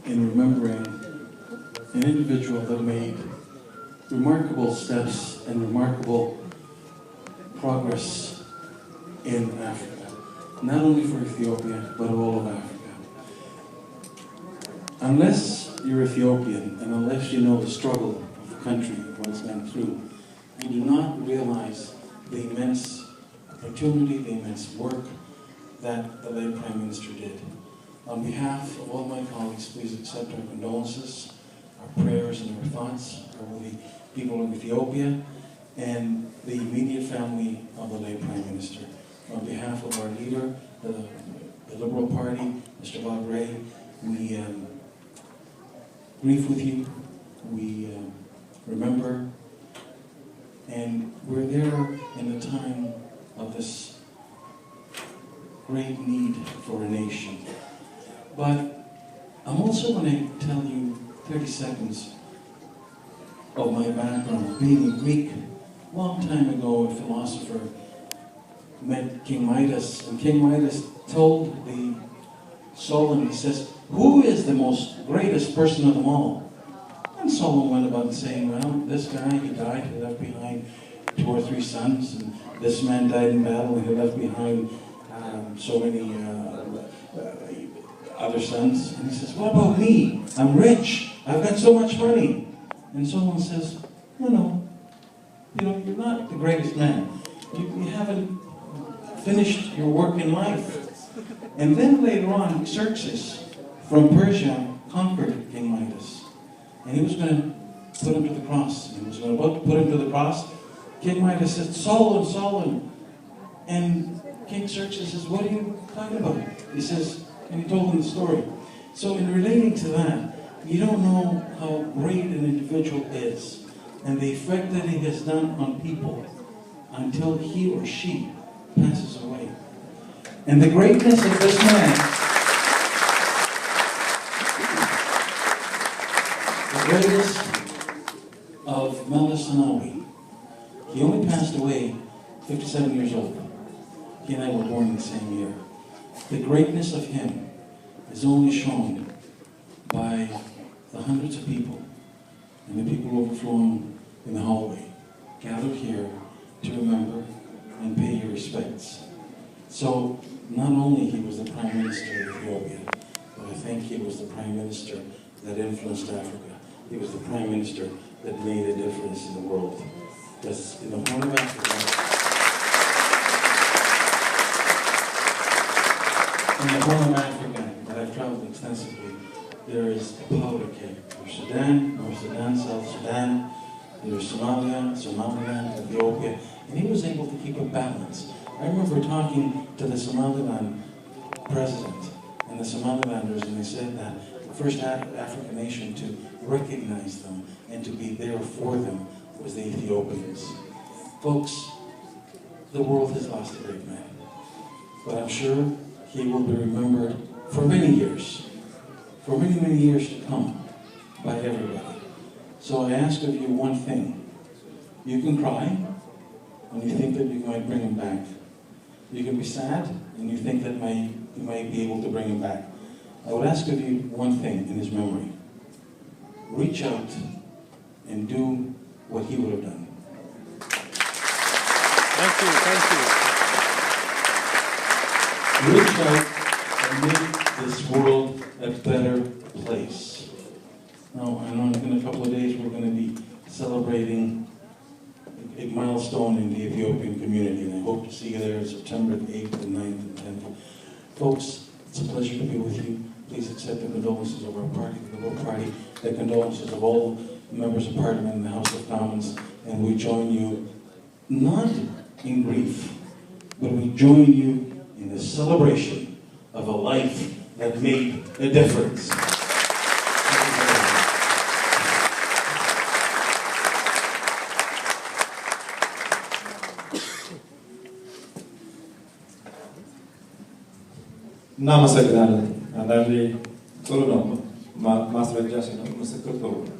in remembering an individual that made remarkable steps and remarkable progress in Africa, not only for Ethiopia, but all of Africa. Unless you're Ethiopian, and unless you know the struggle of the country, what it's been through, you do not realize the immense opportunity, the immense work that the late Prime Minister did. On behalf of all my colleagues, please accept our condolences, our prayers and our thoughts for the people of Ethiopia and the immediate family of the late Prime Minister. On behalf of our leader, the Liberal Party, Mr. Bob Ray, we grieve with you, we remember, and we're there in the time of this great need for a nation. But I'm also going to tell you 30 seconds of my background. Being a Greek, a long time ago, a philosopher met King Midas, and King Midas told the Solomon, he says, "Who is the most greatest person of them all?" And Solomon went about saying, well, this guy, he died, he left behind 2 or 3 sons, and this man died in battle, and he left behind so many other sons. And he says, what about me? I'm rich, I've got so much money. And Solomon says, no, you're not the greatest man. You haven't finished your work in life. And then later on, Xerxes from Persia conquered King Midas. And he was going to put him to the cross. He was about to put him to the cross. King Midas said, Solomon. And King Xerxes says, what are you talking about? He says, and he told him the story. So in relating to that, you don't know how great an individual is and the effect that he has done on people until he or she passes away. And the greatness of this man, the greatest of Meles Zenawi, he only passed away 57 years old. He and I were born in the same year. The greatness of him is only shown by the hundreds of people and the people overflowing in the hallway, gathered here to remember and pay your respects. So, not only he was the Prime Minister of Ethiopia, but I think he was the Prime Minister that influenced Africa. He was the Prime Minister that made a difference in the world. Because in the Horn of Africa, that I've traveled extensively, there is a powder keg. There's Sudan, North Sudan, South Sudan, there's Somalia, Somaliland, Ethiopia, and he was able to keep a balance. I remember talking to the Somaliland president and the Somalilanders, and they said that the first African nation to recognize them and to be there for them was the Ethiopians. Folks, the world has lost a great man, but I'm sure he will be remembered for many years, for many, many years to come by everybody. So I ask of you one thing. You can cry when you think that you might bring him back. You can be sad and you think that you might be able to bring him back. I would ask of you one thing in his memory. Reach out and do what he would have done. Thank you. Reach out and make this world a better place. Now, I know in a couple of days we're going to be celebrating a milestone in the Ethiopian community, and I hope to see you there September the 8th, the 9th, and 10th. Folks, it's a pleasure to be with you. Please accept the condolences of our party, the Liberal Party, the condolences of all members of Parliament in the House of Commons, and we join you not in grief, but we join you in the celebration of a life that made a difference. እናመሰግናለን። አንዳንዴ ጥሩ ነው ማስረጃ ሲኖር ምስክር ጥሩ ነው።